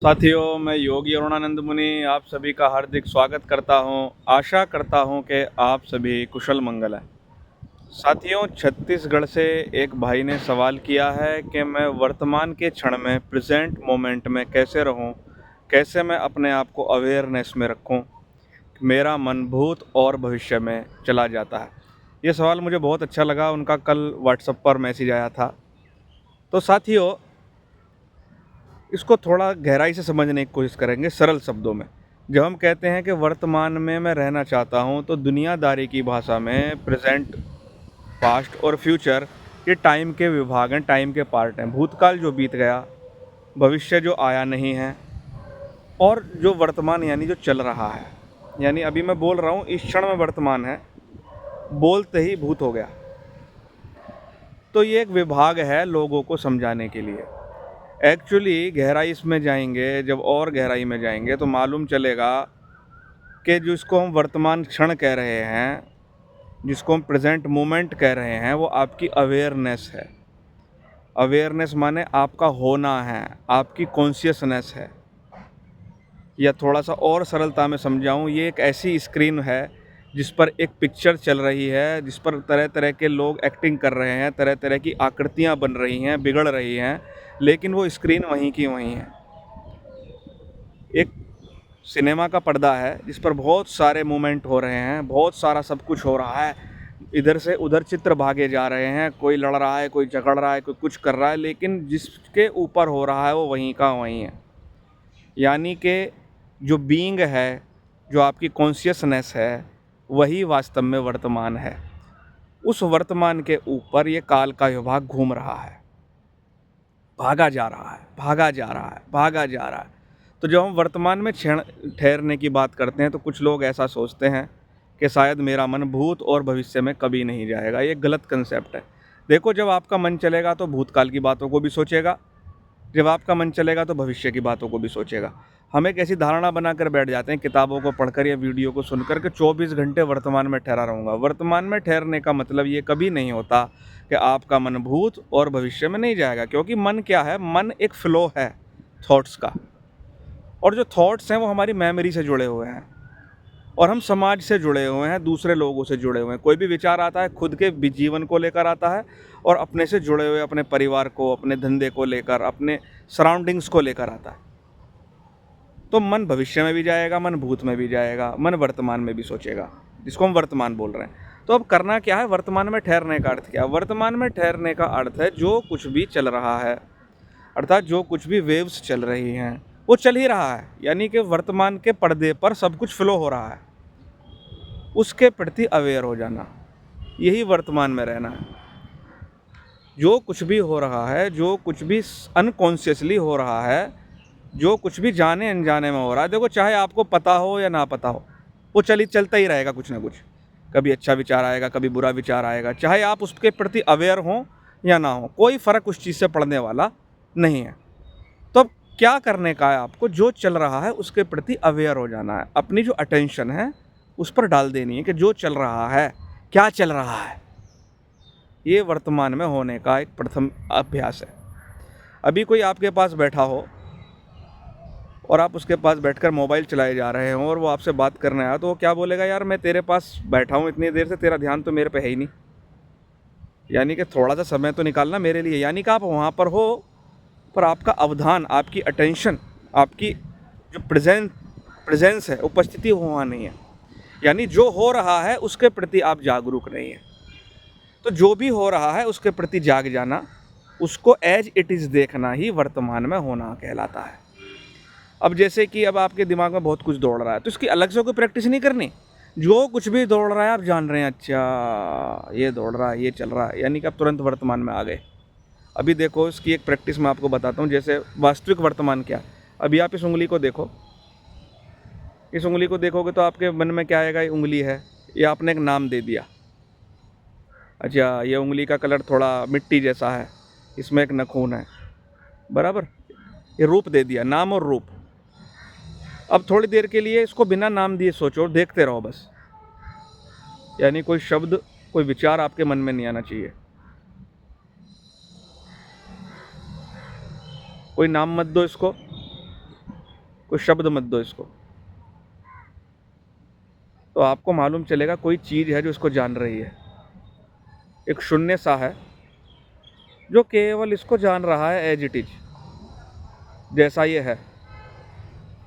साथियों, मैं योगी अरुणानंद मुनि आप सभी का हार्दिक स्वागत करता हूं। आशा करता हूं कि आप सभी कुशल मंगल हैं। साथियों, छत्तीसगढ़ से एक भाई ने सवाल किया है कि मैं वर्तमान के क्षण में प्रेजेंट मोमेंट में कैसे रहूं, कैसे मैं अपने आप को अवेयरनेस में रखूं, मेरा मन भूत और भविष्य में चला जाता है। ये सवाल मुझे बहुत अच्छा लगा, उनका कल व्हाट्सएप पर मैसेज आया था। तो साथियों, इसको थोड़ा गहराई से समझने की कोशिश करेंगे सरल शब्दों में। जब हम कहते हैं कि वर्तमान में मैं रहना चाहता हूँ, तो दुनियादारी की भाषा में प्रेजेंट, पास्ट और फ्यूचर ये टाइम के विभाग हैं, टाइम के पार्ट हैं। भूतकाल जो बीत गया, भविष्य जो आया नहीं है, और जो वर्तमान यानी जो चल रहा है। यानी अभी मैं बोल रहा हूँ, इस क्षण में वर्तमान है, बोलते ही भूत हो गया। तो ये एक विभाग है लोगों को समझाने के लिए। एक्चुअली गहराई इसमें जाएंगे, जब और गहराई में जाएंगे तो मालूम चलेगा कि जिसको हम वर्तमान क्षण कह रहे हैं, जिसको हम प्रेजेंट मोमेंट कह रहे हैं, वो आपकी अवेयरनेस है। अवेयरनेस माने आपका होना है, आपकी कॉन्शियसनेस है। या थोड़ा सा और सरलता में समझाऊँ, ये एक ऐसी स्क्रीन है जिस पर एक पिक्चर चल रही है, जिस पर तरह तरह के लोग एक्टिंग कर रहे हैं, तरह तरह की आकृतियाँ बन रही हैं, बिगड़ रही हैं, लेकिन वो स्क्रीन वहीं की वहीं है। एक सिनेमा का पर्दा है जिस पर बहुत सारे मूवमेंट हो रहे हैं, बहुत सारा सब कुछ हो रहा है, इधर से उधर चित्र भागे जा रहे हैं, कोई लड़ रहा है, कोई झगड़ रहा है, कोई कुछ कर रहा है, लेकिन जिसके ऊपर हो रहा है वो वहीं का वहीं है। यानी कि जो बीइंग है, जो आपकी कॉन्शियसनेस है, वही वास्तव में वर्तमान है। उस वर्तमान के ऊपर ये काल का विभाग घूम रहा है, भागा जा रहा है, भागा जा रहा है, भागा जा रहा है। तो जब हम वर्तमान में क्षण ठहरने की बात करते हैं, तो कुछ लोग ऐसा सोचते हैं कि शायद मेरा मन भूत और भविष्य में कभी नहीं जाएगा। ये गलत कंसेप्ट है। देखो, जब आपका मन चलेगा तो भूतकाल की बातों को भी सोचेगा, जब आपका मन चलेगा तो भविष्य की बातों को भी सोचेगा। हम एक ऐसी धारणा बनाकर बैठ जाते हैं, किताबों को पढ़कर या वीडियो को सुनकर, के 24 घंटे वर्तमान में ठहरा रहूँगा। वर्तमान में ठहरने का मतलब ये कभी नहीं होता कि आपका मन भूत और भविष्य में नहीं जाएगा, क्योंकि मन क्या है? मन एक फ्लो है थॉट्स का, और जो थॉट्स हैं वो हमारी मेमोरी से जुड़े हुए हैं, और हम समाज से जुड़े हुए हैं, दूसरे लोगों से जुड़े हुए हैं। कोई भी विचार आता है खुद के जीवन को लेकर आता है, और अपने से जुड़े हुए अपने परिवार को, अपने धंधे को लेकर, अपने सराउंडिंग्स को लेकर आता है। तो मन भविष्य में भी जाएगा, मन भूत में भी जाएगा, मन वर्तमान में भी सोचेगा, जिसको हम वर्तमान बोल रहे हैं। तो अब करना क्या है? वर्तमान में ठहरने का अर्थ क्या है? वर्तमान में ठहरने का अर्थ है जो कुछ भी चल रहा है, अर्थात जो कुछ भी वेव्स चल रही हैं, वो चल ही रहा है। यानी कि वर्तमान के पर्दे पर सब कुछ फ्लो हो रहा है, उसके प्रति अवेयर हो जाना, यही वर्तमान में रहना है। जो कुछ भी हो रहा है, जो कुछ भी अनकॉन्शियसली हो रहा है, जो कुछ भी जाने अनजाने में हो रहा है, देखो, चाहे आपको पता हो या ना पता हो, वो चलता ही रहेगा कुछ ना कुछ। कभी अच्छा विचार आएगा, कभी बुरा विचार आएगा, चाहे आप उसके प्रति अवेयर हों या ना हो, कोई फ़र्क उस चीज़ से पड़ने वाला नहीं है। तो अब क्या करने का है आपको? जो चल रहा है उसके प्रति अवेयर हो जाना है, अपनी जो अटेंशन है उस पर डाल देनी है कि जो चल रहा है, क्या चल रहा है। ये वर्तमान में होने का एक प्रथम अभ्यास है। अभी कोई आपके पास बैठा हो और आप उसके पास बैठकर मोबाइल चलाए जा रहे हों, और वो आपसे बात करने आया, तो वो क्या बोलेगा? यार, मैं तेरे पास बैठा हूँ इतनी देर से, तेरा ध्यान तो मेरे पे है ही नहीं। यानी कि थोड़ा सा समय तो निकालना मेरे लिए। यानी कि आप वहाँ पर हो, पर आपका अवधान, आपकी अटेंशन, आपकी जो प्रेजेंस है, उपस्थिति वहाँ नहीं है। यानी जो हो रहा है उसके प्रति आप जागरूक नहीं हैं। तो जो भी हो रहा है उसके प्रति जाग जाना, उसको एज इट इज़ देखना ही वर्तमान में होना कहलाता है। अब जैसे कि अब आपके दिमाग में बहुत कुछ दौड़ रहा है, तो इसकी अलग से कोई प्रैक्टिस नहीं करनी। जो कुछ भी दौड़ रहा है आप जान रहे हैं, अच्छा ये दौड़ रहा है, ये चल रहा है, यानी कि आप तुरंत वर्तमान में आ गए। अभी देखो, इसकी एक प्रैक्टिस मैं आपको बताता हूँ। जैसे वास्तविक वर्तमान क्या? अभी आप इस उंगली को देखो, इस उंगली को देखोगे तो आपके मन में क्या आएगा? ये उंगली है, ये आपने एक नाम दे दिया। अच्छा, ये उंगली का कलर थोड़ा मिट्टी जैसा है, इसमें एक नाखून है, बराबर? ये रूप दे दिया, नाम और रूप। अब थोड़ी देर के लिए इसको बिना नाम दिए सोचो और देखते रहो बस। यानी कोई शब्द, कोई विचार आपके मन में नहीं आना चाहिए, कोई नाम मत दो इसको, कोई शब्द मत दो इसको, तो आपको मालूम चलेगा कोई चीज़ है जो इसको जान रही है। एक शून्य सा है जो केवल इसको जान रहा है एज इट इज, जैसा ये है।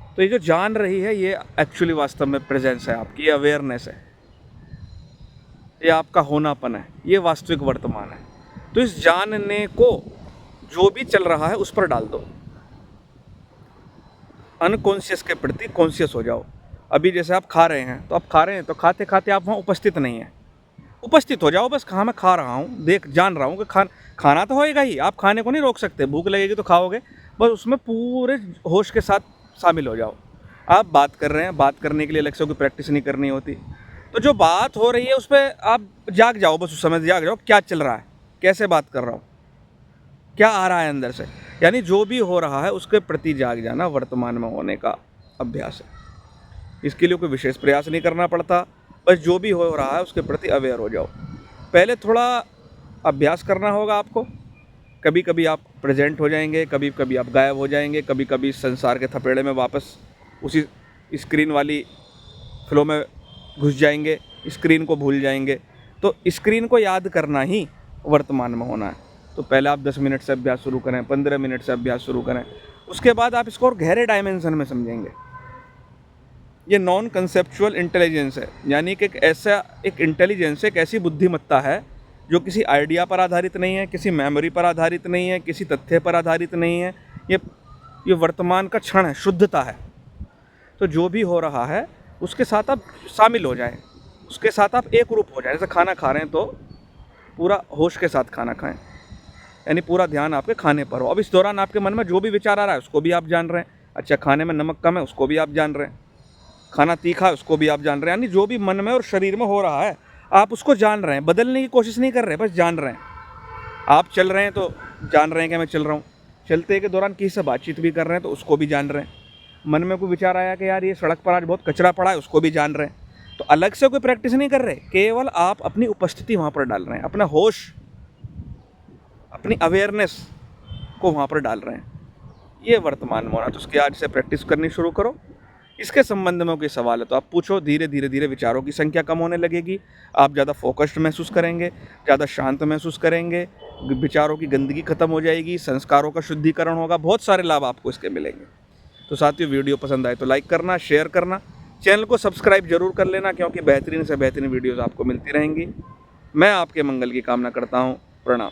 तो ये जो जान रही है ये एक्चुअली वास्तव में प्रेजेंस है आपकी, ये अवेयरनेस है, ये आपका होनापन है, ये वास्तविक वर्तमान है। तो इस जानने को जो भी चल रहा है उस पर डाल दो, अनकॉन्शियस के प्रति कॉन्शियस हो जाओ। अभी जैसे आप खा रहे हैं, तो आप खा रहे हैं, तो खाते खाते आप वहाँ उपस्थित नहीं हैं, उपस्थित हो जाओ बस। हाँ मैं खा रहा हूँ, देख जान रहा हूँ कि खाना तो होएगा ही, आप खाने को नहीं रोक सकते, भूख लगेगी तो खाओगे, बस उसमें पूरे होश के साथ शामिल हो जाओ। आप बात कर रहे हैं, बात करने के लिए अलग से कोई प्रैक्टिस नहीं करनी होती, तो जो बात हो रही है उस पर आप जाग जाओ, बस उस समय जाग जाओ, क्या चल रहा है, कैसे बात कर रहा हूँ, क्या आ रहा है अंदर से। यानी जो भी हो रहा है उसके प्रति जाग जाना वर्तमान में होने का अभ्यास है। इसके लिए कोई विशेष प्रयास नहीं करना पड़ता, बस जो भी हो रहा है उसके प्रति अवेयर हो जाओ। पहले थोड़ा अभ्यास करना होगा आपको, कभी कभी आप प्रेजेंट हो जाएंगे, कभी कभी आप गायब हो जाएंगे, कभी कभी संसार के थपेड़े में वापस उसी स्क्रीन वाली फ्लो में घुस जाएंगे, स्क्रीन को भूल जाएंगे। तो स्क्रीन को याद करना ही वर्तमान में होना है। तो पहले आप 10 मिनट से अभ्यास शुरू करें, 15 मिनट से अभ्यास शुरू करें, उसके बाद आप इसको और गहरे डायमेंशन में समझेंगे। ये नॉन कंसेप्चुअल इंटेलिजेंस है, यानी कि एक इंटेलिजेंस, एक ऐसी बुद्धिमत्ता है जो किसी आइडिया पर आधारित नहीं है, किसी मेमोरी पर आधारित नहीं है, किसी तथ्य पर आधारित नहीं है। ये वर्तमान का क्षण है, शुद्धता है। तो जो भी हो रहा है उसके साथ आप शामिल हो जाएं, उसके साथ आप एक रूप हो जाएं। जैसे खाना खा रहे हैं तो पूरा होश के साथ खाना खाएं, यानी पूरा ध्यान आपके खाने पर हो। अब इस दौरान आपके मन में जो भी विचार आ रहा है उसको भी आप जान रहे हैं। अच्छा, खाने में नमक कम है उसको भी आप जान रहे हैं, खाना तीखा है उसको भी आप जान रहे हैं। यानी जो भी मन में और शरीर में हो रहा है आप उसको जान रहे हैं, बदलने की कोशिश नहीं कर रहे, बस जान रहे हैं। आप चल रहे हैं तो जान रहे हैं कि मैं चल रहा हूँ, चलते के दौरान किसी से बातचीत भी कर रहे हैं तो उसको भी जान रहे हैं। मन में कोई विचार आया कि यार ये सड़क पर आज बहुत कचरा पड़ा है, उसको भी जान रहे हैं। तो अलग से कोई प्रैक्टिस नहीं कर रहे, केवल आप अपनी उपस्थिति वहाँ पर डाल रहे हैं, अपना होश, अपनी अवेयरनेस को वहाँ पर डाल रहे हैं। ये वर्तमान में होना। तो उसके आज से प्रैक्टिस करनी शुरू करो। इसके संबंध में कोई सवाल है तो आप पूछो। धीरे धीरे विचारों की संख्या कम होने लगेगी, आप ज़्यादा फोकस्ड महसूस करेंगे, ज़्यादा शांत महसूस करेंगे, विचारों की गंदगी खत्म हो जाएगी, संस्कारों का शुद्धिकरण होगा, बहुत सारे लाभ आपको इसके मिलेंगे। तो साथियों, वीडियो पसंद आए तो लाइक करना, शेयर करना, चैनल को सब्सक्राइब जरूर कर लेना, क्योंकि बेहतरीन से बेहतरीन वीडियोज़ आपको मिलती रहेंगी। मैं आपके मंगल की कामना करता हूँ। प्रणाम।